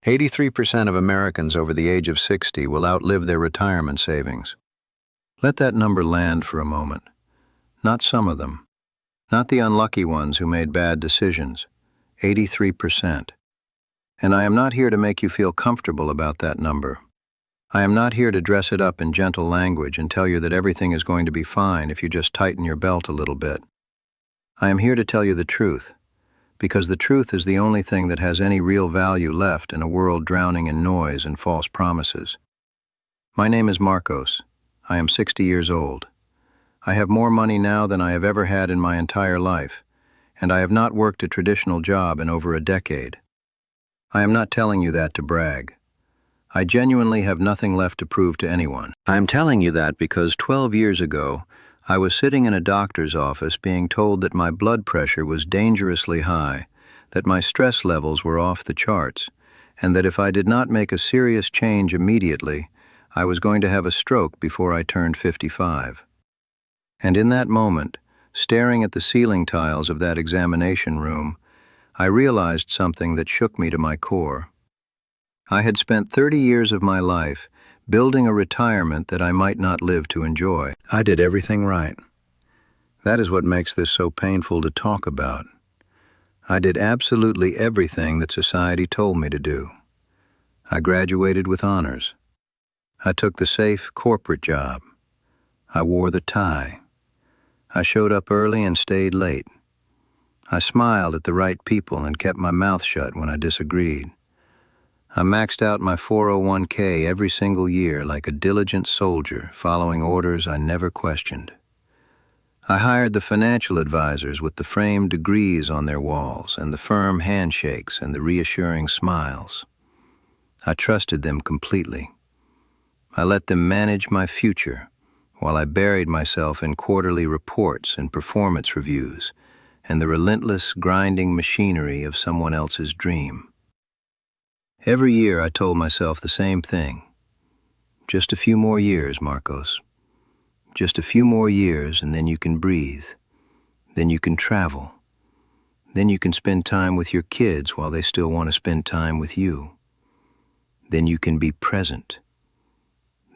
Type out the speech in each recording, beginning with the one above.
83% of Americans over the age of 60 will outlive their retirement savings. Let that number land for a moment. Not some of them. Not the unlucky ones who made bad decisions. 83%. And I am not here to make you feel comfortable about that number. I am not here to dress it up in gentle language and tell you that everything is going to be fine if you just tighten your belt a little bit. I am here to tell you the truth, because the truth is the only thing that has any real value left in a world drowning in noise and false promises. My name is Marcos. I am 60 years old. I have more money now than I have ever had in my entire life, and I have not worked a traditional job in over a decade. I am not telling you that to brag. I genuinely have nothing left to prove to anyone. I am telling you that because 12 years ago, I was sitting in a doctor's office being told that my blood pressure was dangerously high, that my stress levels were off the charts, and that if I did not make a serious change immediately, I was going to have a stroke before I turned 55. And in that moment, staring at the ceiling tiles of that examination room, I realized something that shook me to my core. I had spent 30 years of my life building a retirement that I might not live to enjoy. I did everything right. That is what makes this so painful to talk about. I did absolutely everything that society told me to do. I graduated with honors. I took the safe corporate job. I wore the tie. I showed up early and stayed late. I smiled at the right people and kept my mouth shut when I disagreed. I maxed out my 401k every single year like a diligent soldier following orders I never questioned. I hired the financial advisors with the framed degrees on their walls and the firm handshakes and the reassuring smiles. I trusted them completely. I let them manage my future while I buried myself in quarterly reports and performance reviews and the relentless grinding machinery of someone else's dream. Every year I told myself the same thing. Just a few more years, Marcos. Just a few more years and then you can breathe. Then you can travel. Then you can spend time with your kids while they still want to spend time with you. Then you can be present.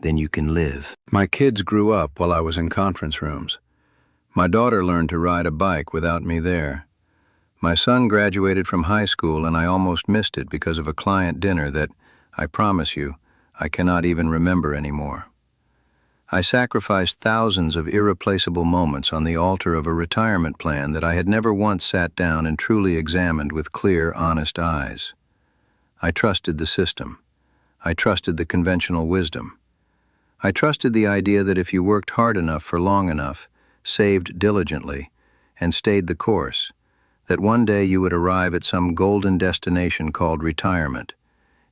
Then you can live. My kids grew up while I was in conference rooms. My daughter learned to ride a bike without me there. My son graduated from high school and I almost missed it because of a client dinner that, I promise you, I cannot even remember anymore. I sacrificed thousands of irreplaceable moments on the altar of a retirement plan that I had never once sat down and truly examined with clear, honest eyes. I trusted the system. I trusted the conventional wisdom. I trusted the idea that if you worked hard enough for long enough, saved diligently, and stayed the course, that one day you would arrive at some golden destination called retirement,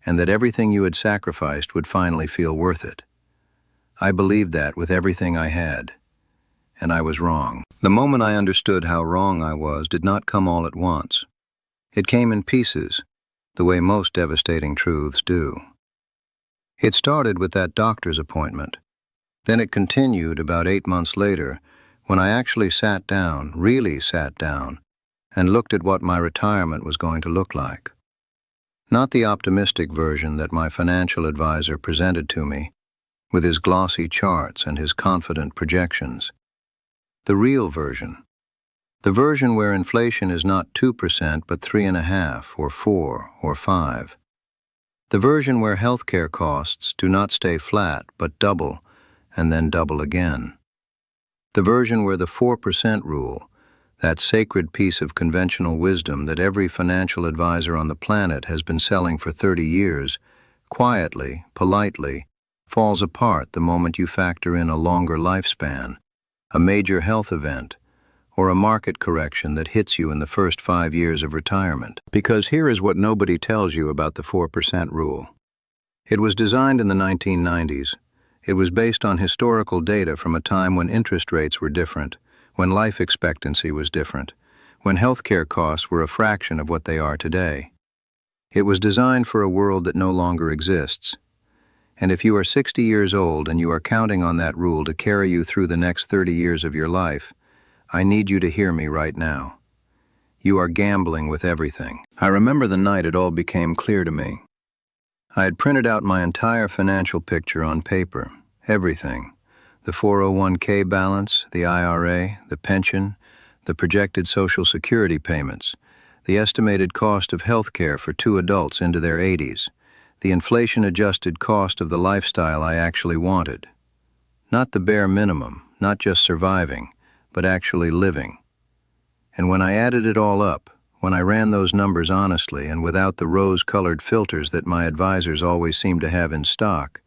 and that everything you had sacrificed would finally feel worth it. I believed that with everything I had, and I was wrong. The moment I understood how wrong I was did not come all at once. It came in pieces, the way most devastating truths do. It started with that doctor's appointment. Then it continued about 8 months later, when I actually sat down, really sat down, and looked at what my retirement was going to look like. Not the optimistic version that my financial advisor presented to me, with his glossy charts and his confident projections. The real version. The version where inflation is not 2% but 3.5% or 4% or 5%. The version where healthcare costs do not stay flat but double and then double again. The version where the 4% rule, that sacred piece of conventional wisdom that every financial advisor on the planet has been selling for 30 years, quietly, politely, falls apart the moment you factor in a longer lifespan, a major health event, or a market correction that hits you in the first 5 years of retirement. Because here is what nobody tells you about the 4% rule. It was designed in the 1990s. It was based on historical data from a time when interest rates were different, when life expectancy was different, when healthcare costs were a fraction of what they are today. It was designed for a world that no longer exists. And if you are 60 years old and you are counting on that rule to carry you through the next 30 years of your life, I need you to hear me right now. You are gambling with everything. I remember the night it all became clear to me. I had printed out my entire financial picture on paper, everything. The 401k balance, the IRA, the pension, the projected Social Security payments, the estimated cost of health care for 2 adults into their 80s, the inflation-adjusted cost of the lifestyle I actually wanted. Not the bare minimum, not just surviving, but actually living. And when I added it all up, when I ran those numbers honestly and without the rose-colored filters that my advisors always seem to have in stock,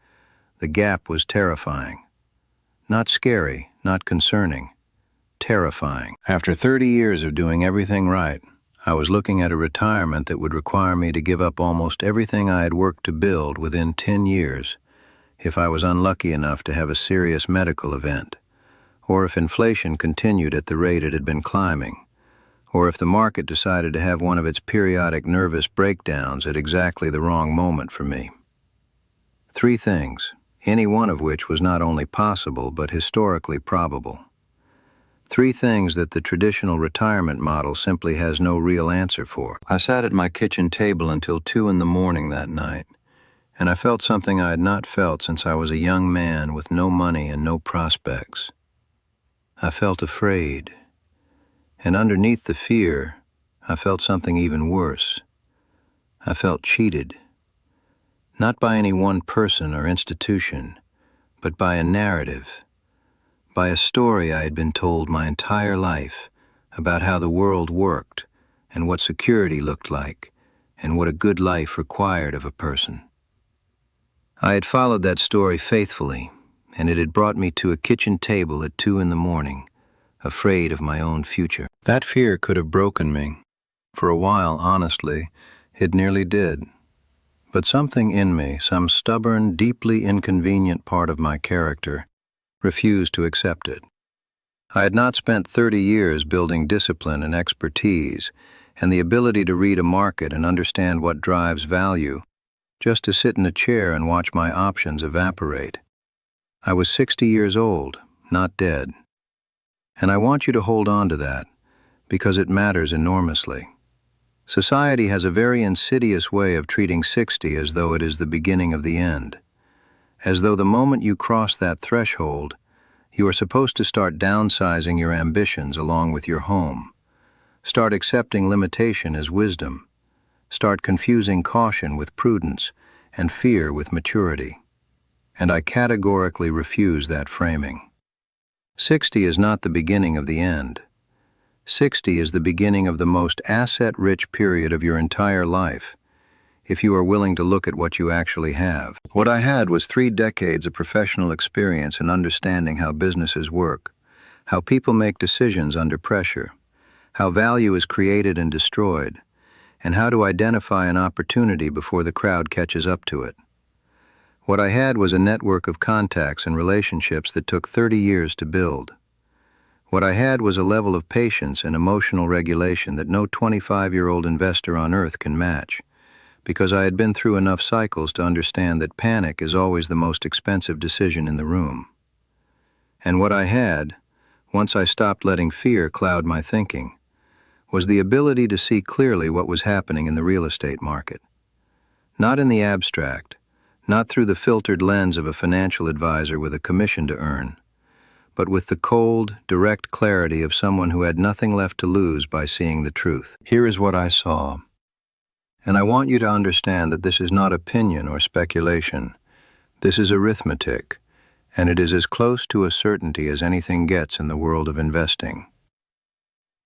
the gap was terrifying. Not scary, not concerning. Terrifying. After 30 years of doing everything right, I was looking at a retirement that would require me to give up almost everything I had worked to build within 10 years if I was unlucky enough to have a serious medical event, or if inflation continued at the rate it had been climbing, or if the market decided to have one of its periodic nervous breakdowns at exactly the wrong moment for me. 3 things, any one of which was not only possible but historically probable. 3 things that the traditional retirement model simply has no real answer for. I sat at my kitchen table until 2 in the morning that night, and I felt something I had not felt since I was a young man with no money and no prospects. I felt afraid, and underneath the fear, I felt something even worse. I felt cheated, not by any one person or institution, but by a narrative, by a story I had been told my entire life about how the world worked and what security looked like and what a good life required of a person. I had followed that story faithfully, and it had brought me to a kitchen table at 2 in the morning, afraid of my own future. That fear could have broken me. For a while, honestly, it nearly did. But something in me, some stubborn, deeply inconvenient part of my character, refused to accept it. I had not spent 30 years building discipline and expertise and the ability to read a market and understand what drives value, just to sit in a chair and watch my options evaporate. I was 60 years old, not dead. And I want you to hold on to that, because it matters enormously. Society has a very insidious way of treating 60 as though it is the beginning of the end. As though the moment you cross that threshold, you are supposed to start downsizing your ambitions along with your home. Start accepting limitation as wisdom. Start confusing caution with prudence and fear with maturity. And I categorically refuse that framing. 60 is not the beginning of the end. 60 is the beginning of the most asset-rich period of your entire life, if you are willing to look at what you actually have. What I had was 3 decades of professional experience in understanding how businesses work, how people make decisions under pressure, how value is created and destroyed, and how to identify an opportunity before the crowd catches up to it. What I had was a network of contacts and relationships that took 30 years to build. What I had was a level of patience and emotional regulation that no 25-year-old investor on earth can match, because I had been through enough cycles to understand that panic is always the most expensive decision in the room. And what I had, once I stopped letting fear cloud my thinking, was the ability to see clearly what was happening in the real estate market. Not in the abstract, not through the filtered lens of a financial advisor with a commission to earn, but with the cold, direct clarity of someone who had nothing left to lose by seeing the truth. Here is what I saw. And I want you to understand that this is not opinion or speculation. This is arithmetic, and it is as close to a certainty as anything gets in the world of investing.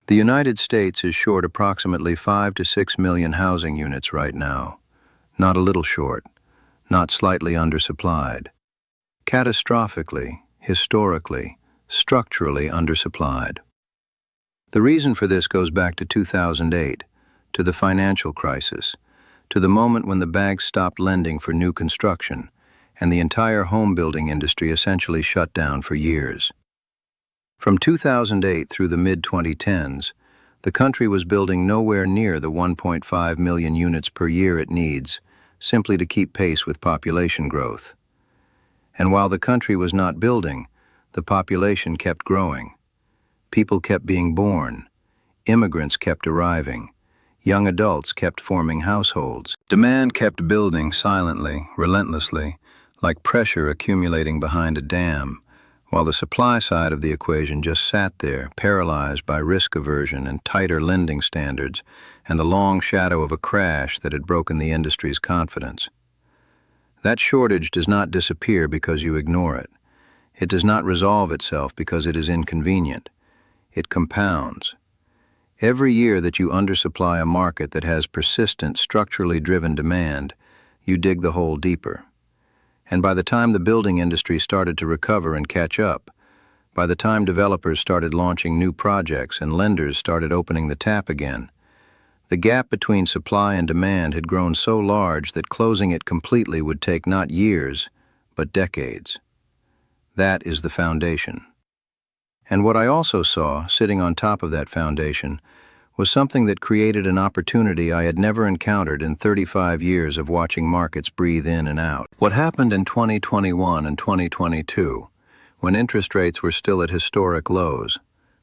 The United States is short approximately 5 to 6 million housing units right now. Not a little short, not slightly undersupplied. Catastrophically, historically, structurally undersupplied. The reason for this goes back to 2008, to the financial crisis, to the moment when the banks stopped lending for new construction, and the entire home building industry essentially shut down for years. From 2008 through the mid-2010s, the country was building nowhere near the 1.5 million units per year it needs, simply to keep pace with population growth. And while the country was not building, the population kept growing. People kept being born. Immigrants kept arriving. Young adults kept forming households. Demand kept building silently, relentlessly, like pressure accumulating behind a dam, while the supply side of the equation just sat there, paralyzed by risk aversion and tighter lending standards and the long shadow of a crash that had broken the industry's confidence. That shortage does not disappear because you ignore it. It does not resolve itself because it is inconvenient. It compounds. Every year that you undersupply a market that has persistent, structurally driven demand, you dig the hole deeper. And by the time the building industry started to recover and catch up, by the time developers started launching new projects and lenders started opening the tap again, the gap between supply and demand had grown so large that closing it completely would take not years, but decades. That is the foundation. And what I also saw, sitting on top of that foundation, was something that created an opportunity I had never encountered in 35 years of watching markets breathe in and out. What happened in 2021 and 2022, when interest rates were still at historic lows,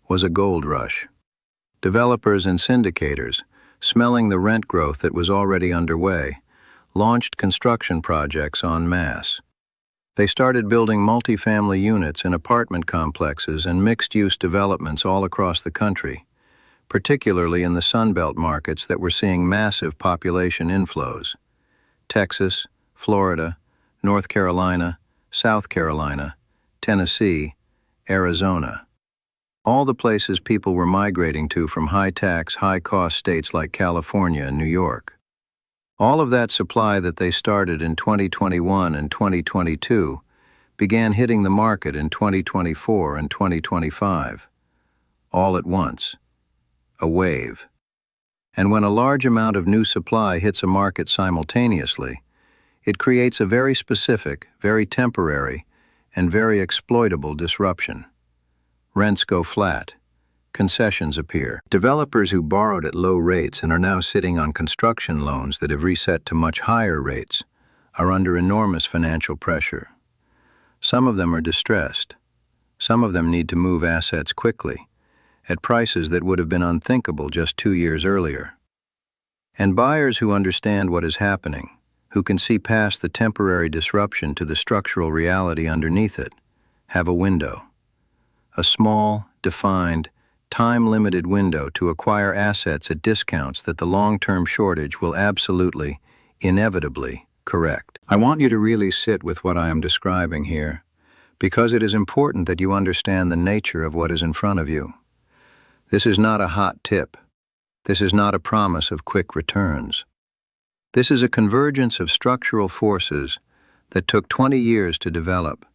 was a gold rush. Developers and syndicators, smelling the rent growth that was already underway, launched construction projects en masse. They started building multifamily units in apartment complexes and mixed-use developments all across the country, particularly in the Sunbelt markets that were seeing massive population inflows: Texas, Florida, North Carolina, South Carolina, Tennessee, Arizona. All the places people were migrating to from high-tax, high-cost states like California and New York. All of that supply that they started in 2021 and 2022 began hitting the market in 2024 and 2025. All at once. A wave. And when a large amount of new supply hits a market simultaneously, it creates a very specific, very temporary, and very exploitable disruption. Rents go flat. Concessions appear. Developers who borrowed at low rates and are now sitting on construction loans that have reset to much higher rates are under enormous financial pressure. Some of them are distressed. Some of them need to move assets quickly, at prices that would have been unthinkable just 2 years earlier. And buyers who understand what is happening, who can see past the temporary disruption to the structural reality underneath it, have a window. A small, defined, time-limited window to acquire assets at discounts that the long-term shortage will absolutely, inevitably, correct. I want you to really sit with what I am describing here, because it is important that you understand the nature of what is in front of you. This is not a hot tip. This is not a promise of quick returns. This is a convergence of structural forces that took 20 years to develop,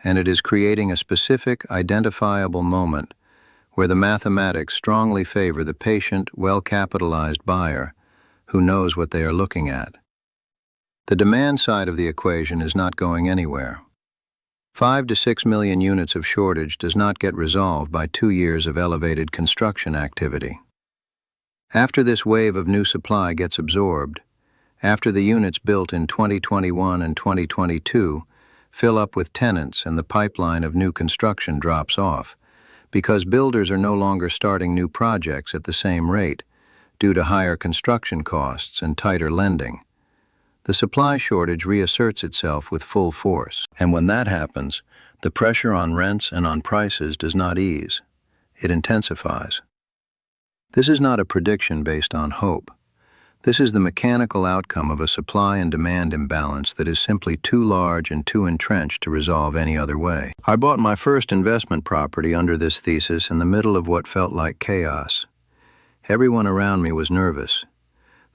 and it is creating a specific, identifiable moment where the mathematics strongly favor the patient, well-capitalized buyer who knows what they are looking at. The demand side of the equation is not going anywhere. 5 to 6 million units of shortage does not get resolved by 2 years of elevated construction activity. After this wave of new supply gets absorbed, after the units built in 2021 and 2022 fill up with tenants and the pipeline of new construction drops off, because builders are no longer starting new projects at the same rate due to higher construction costs and tighter lending, the supply shortage reasserts itself with full force. And when that happens, the pressure on rents and on prices does not ease. It intensifies. This is not a prediction based on hope. This is the mechanical outcome of a supply and demand imbalance that is simply too large and too entrenched to resolve any other way. I bought my first investment property under this thesis in the middle of what felt like chaos. Everyone around me was nervous.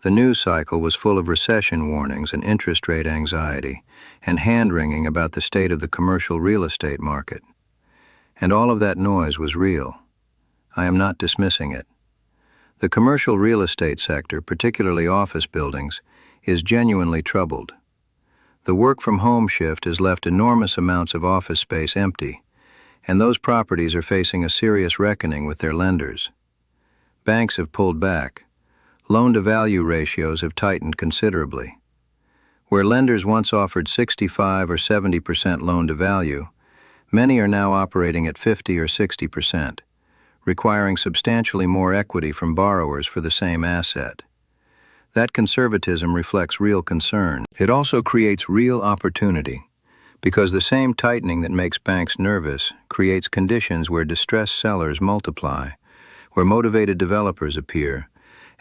The news cycle was full of recession warnings and interest rate anxiety, and hand-wringing about the state of the commercial real estate market. And all of that noise was real. I am not dismissing it. The commercial real estate sector, particularly office buildings, is genuinely troubled. The work-from-home shift has left enormous amounts of office space empty, and those properties are facing a serious reckoning with their lenders. Banks have pulled back. Loan-to-value ratios have tightened considerably. Where lenders once offered 65 or 70% loan-to-value, many are now operating at 50 or 60%, requiring substantially more equity from borrowers for the same asset. That conservatism reflects real concern. It also creates real opportunity, because the same tightening that makes banks nervous creates conditions where distressed sellers multiply, where motivated developers appear,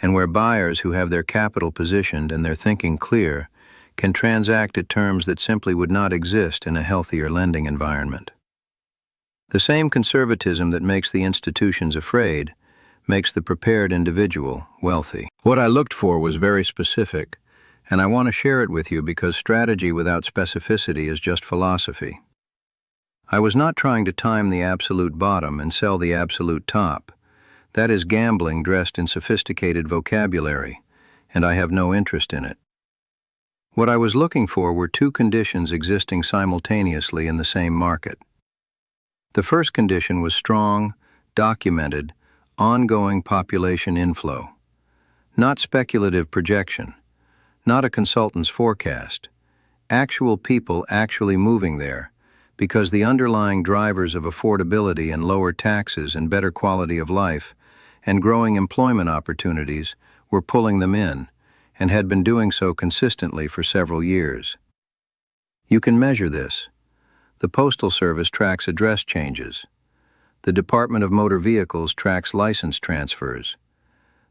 and where buyers who have their capital positioned and their thinking clear can transact at terms that simply would not exist in a healthier lending environment. The same conservatism that makes the institutions afraid makes the prepared individual wealthy. What I looked for was very specific, and I want to share it with you because strategy without specificity is just philosophy. I was not trying to time the absolute bottom and sell the absolute top. That is gambling dressed in sophisticated vocabulary, and I have no interest in it. What I was looking for were two conditions existing simultaneously in the same market. The first condition was strong, documented, ongoing population inflow. Not speculative projection, not a consultant's forecast. Actual people actually moving there, because the underlying drivers of affordability and lower taxes and better quality of life and growing employment opportunities were pulling them in, and had been doing so consistently for several years. You can measure this. The Postal Service tracks address changes. The Department of Motor Vehicles tracks license transfers.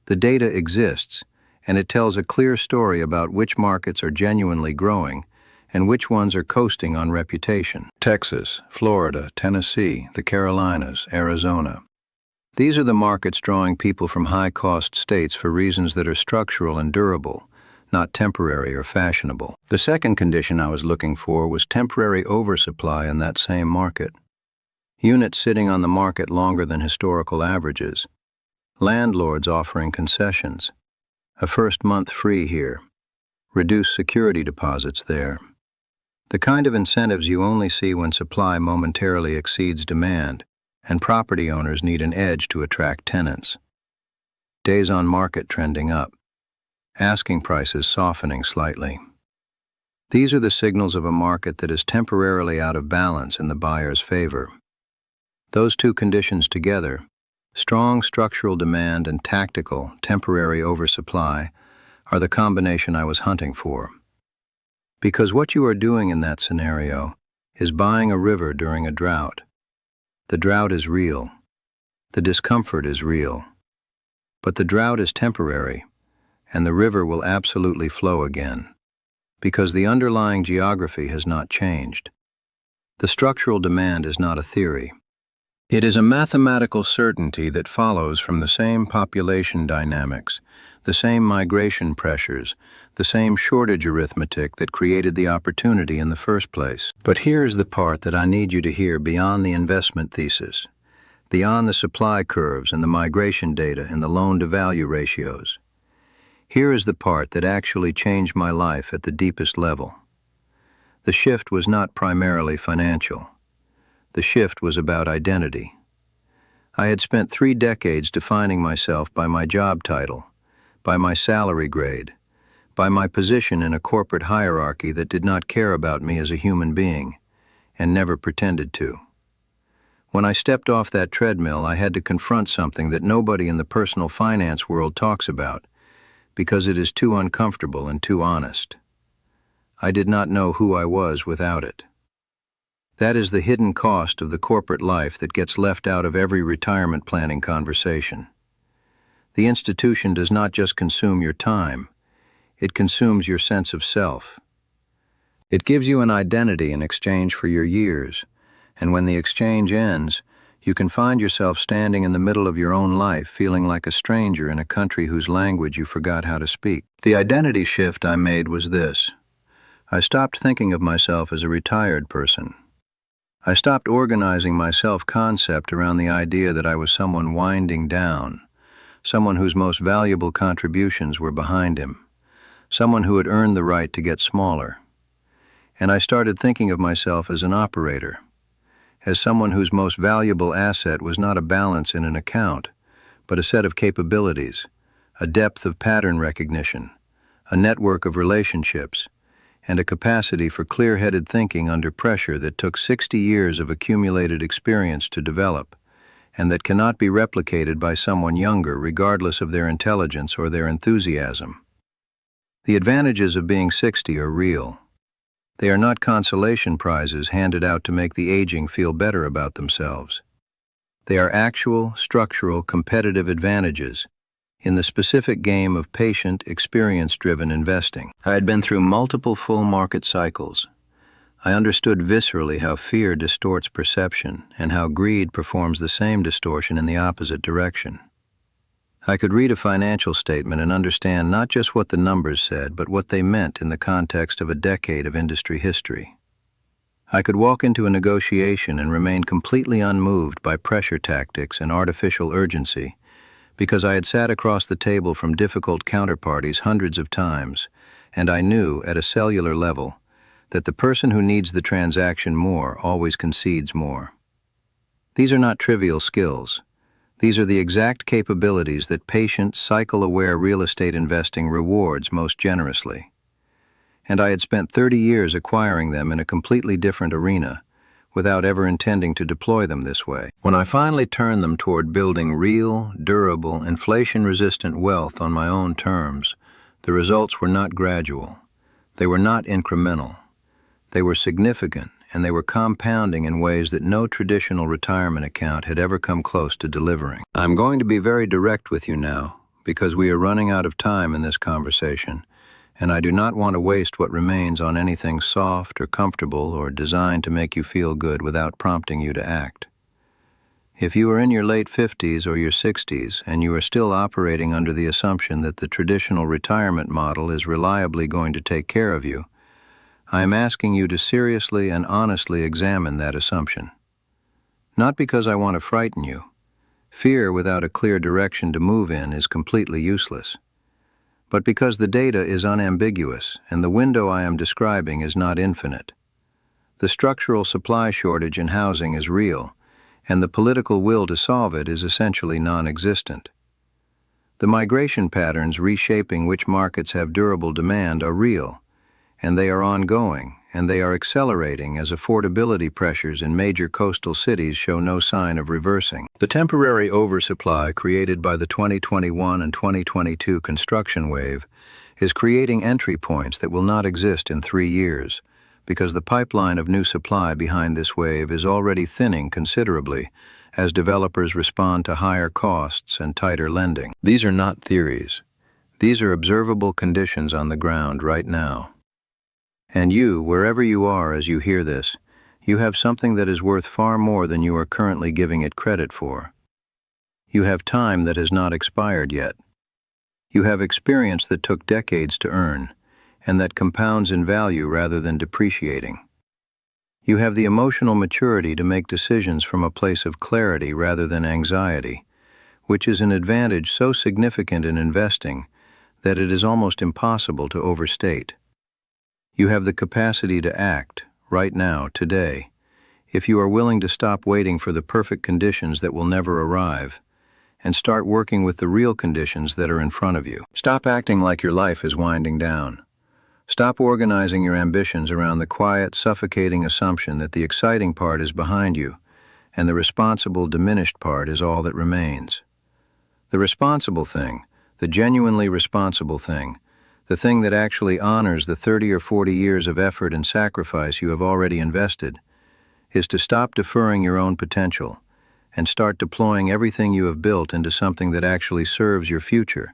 The data exists, and it tells a clear story about which markets are genuinely growing and which ones are coasting on reputation. Texas, Florida, Tennessee, the Carolinas, Arizona. These are the markets drawing people from high-cost states for reasons that are structural and durable, not temporary or fashionable. The second condition I was looking for was temporary oversupply in that same market. Units sitting on the market longer than historical averages. Landlords offering concessions. A first month free here. Reduced security deposits there. The kind of incentives you only see when supply momentarily exceeds demand, and property owners need an edge to attract tenants. Days on market trending up. Asking prices softening slightly. These are the signals of a market that is temporarily out of balance in the buyer's favor. Those two conditions together, strong structural demand and tactical, temporary oversupply, are the combination I was hunting for. Because what you are doing in that scenario is buying a river during a drought. The drought is real. The discomfort is real. But the drought is temporary, and the river will absolutely flow again, because the underlying geography has not changed. The structural demand is not a theory. It is a mathematical certainty that follows from the same population dynamics, the same migration pressures, the same shortage arithmetic that created the opportunity in the first place. But here's the part that I need you to hear beyond the investment thesis, beyond the supply curves and the migration data and the loan-to-value ratios. Here is the part that actually changed my life at the deepest level. The shift was not primarily financial. The shift was about identity. I had spent 3 decades defining myself by my job title, by my salary grade, by my position in a corporate hierarchy that did not care about me as a human being, and never pretended to. When I stepped off that treadmill, I had to confront something that nobody in the personal finance world talks about, because it is too uncomfortable and too honest. I did not know who I was without it. That is the hidden cost of the corporate life that gets left out of every retirement planning conversation. The institution does not just consume your time, it consumes your sense of self. It gives you an identity in exchange for your years, and when the exchange ends, you can find yourself standing in the middle of your own life feeling like a stranger in a country whose language you forgot how to speak. The identity shift I made was this. I stopped thinking of myself as a retired person. I stopped organizing my self-concept around the idea that I was someone winding down, someone whose most valuable contributions were behind him, someone who had earned the right to get smaller. And I started thinking of myself as an operator, as someone whose most valuable asset was not a balance in an account, but a set of capabilities, a depth of pattern recognition, a network of relationships, and a capacity for clear-headed thinking under pressure that took 60 years of accumulated experience to develop, and that cannot be replicated by someone younger regardless of their intelligence or their enthusiasm. The advantages of being 60 are real. They are not consolation prizes handed out to make the aging feel better about themselves. They are actual, structural, competitive advantages in the specific game of patient, experience-driven investing. I had been through multiple full market cycles. I understood viscerally how fear distorts perception and how greed performs the same distortion in the opposite direction. I could read a financial statement and understand not just what the numbers said, but what they meant in the context of a decade of industry history. I could walk into a negotiation and remain completely unmoved by pressure tactics and artificial urgency because I had sat across the table from difficult counterparties hundreds of times, and I knew, at a cellular level, that the person who needs the transaction more always concedes more. These are not trivial skills. These are the exact capabilities that patient, cycle-aware real estate investing rewards most generously. And I had spent 30 years acquiring them in a completely different arena, without ever intending to deploy them this way. When I finally turned them toward building real, durable, inflation-resistant wealth on my own terms, the results were not gradual. They were not incremental. They were significant, and they were compounding in ways that no traditional retirement account had ever come close to delivering. I'm going to be very direct with you now, because we are running out of time in this conversation, and I do not want to waste what remains on anything soft or comfortable or designed to make you feel good without prompting you to act. If you are in your late 50s or your 60s and you are still operating under the assumption that the traditional retirement model is reliably going to take care of you, I am asking you to seriously and honestly examine that assumption. Not because I want to frighten you. Fear without a clear direction to move in is completely useless. But because the data is unambiguous and the window I am describing is not infinite. The structural supply shortage in housing is real, and the political will to solve it is essentially non-existent. The migration patterns reshaping which markets have durable demand are real, and they are ongoing, and they are accelerating as affordability pressures in major coastal cities show no sign of reversing. The temporary oversupply created by the 2021 and 2022 construction wave is creating entry points that will not exist in 3 years, because the pipeline of new supply behind this wave is already thinning considerably as developers respond to higher costs and tighter lending. These are not theories. These are observable conditions on the ground right now. And you, wherever you are as you hear this, you have something that is worth far more than you are currently giving it credit for. You have time that has not expired yet. You have experience that took decades to earn, and that compounds in value rather than depreciating. You have the emotional maturity to make decisions from a place of clarity rather than anxiety, which is an advantage so significant in investing that it is almost impossible to overstate. You have the capacity to act, right now, today, if you are willing to stop waiting for the perfect conditions that will never arrive, and start working with the real conditions that are in front of you. Stop acting like your life is winding down. Stop organizing your ambitions around the quiet, suffocating assumption that the exciting part is behind you, and the responsible, diminished part is all that remains. The responsible thing, the genuinely responsible thing, the thing that actually honors the 30 or 40 years of effort and sacrifice you have already invested, is to stop deferring your own potential and start deploying everything you have built into something that actually serves your future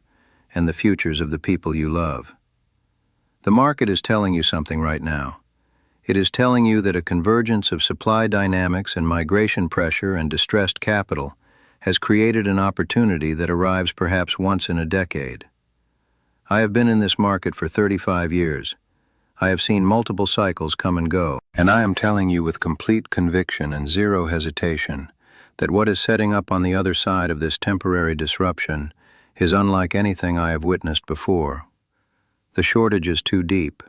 and the futures of the people you love. The market is telling you something right now. It is telling you that a convergence of supply dynamics and migration pressure and distressed capital has created an opportunity that arrives perhaps once in a decade. I have been in this market for 35 years. I have seen multiple cycles come and go, and I am telling you with complete conviction and zero hesitation that what is setting up on the other side of this temporary disruption is unlike anything I have witnessed before. The shortage is too deep.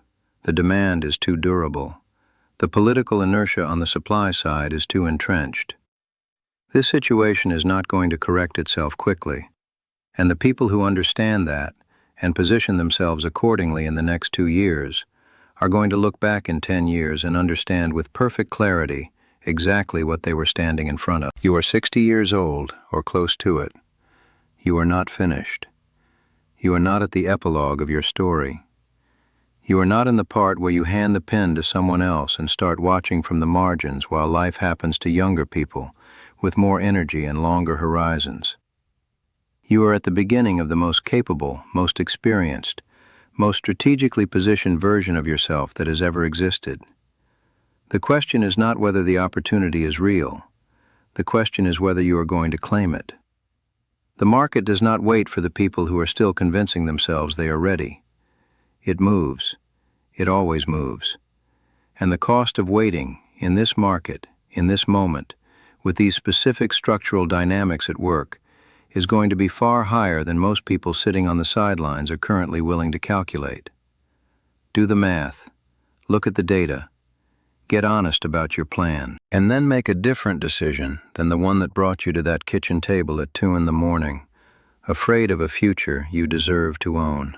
The demand is too durable. The political inertia on the supply side is too entrenched. This situation is not going to correct itself quickly, and the people who understand that and position themselves accordingly in the next 2 years are going to look back in 10 years and understand with perfect clarity exactly what they were standing in front of. You are 60 years old, or close to it. You are not finished. You are not at the epilogue of your story. You are not in the part where you hand the pen to someone else and start watching from the margins while life happens to younger people with more energy and longer horizons. You are at the beginning of the most capable, most experienced, most strategically positioned version of yourself that has ever existed. The question is not whether the opportunity is real. The question is whether you are going to claim it. The market does not wait for the people who are still convincing themselves they are ready. It moves. It always moves. And the cost of waiting, in this market, in this moment, with these specific structural dynamics at work, is going to be far higher than most people sitting on the sidelines are currently willing to calculate. Do the math. Look at the data. Get honest about your plan. And then make a different decision than the one that brought you to that kitchen table at 2 in the morning, afraid of a future you deserve to own.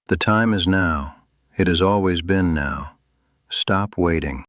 The time is now. It has always been now. Stop waiting.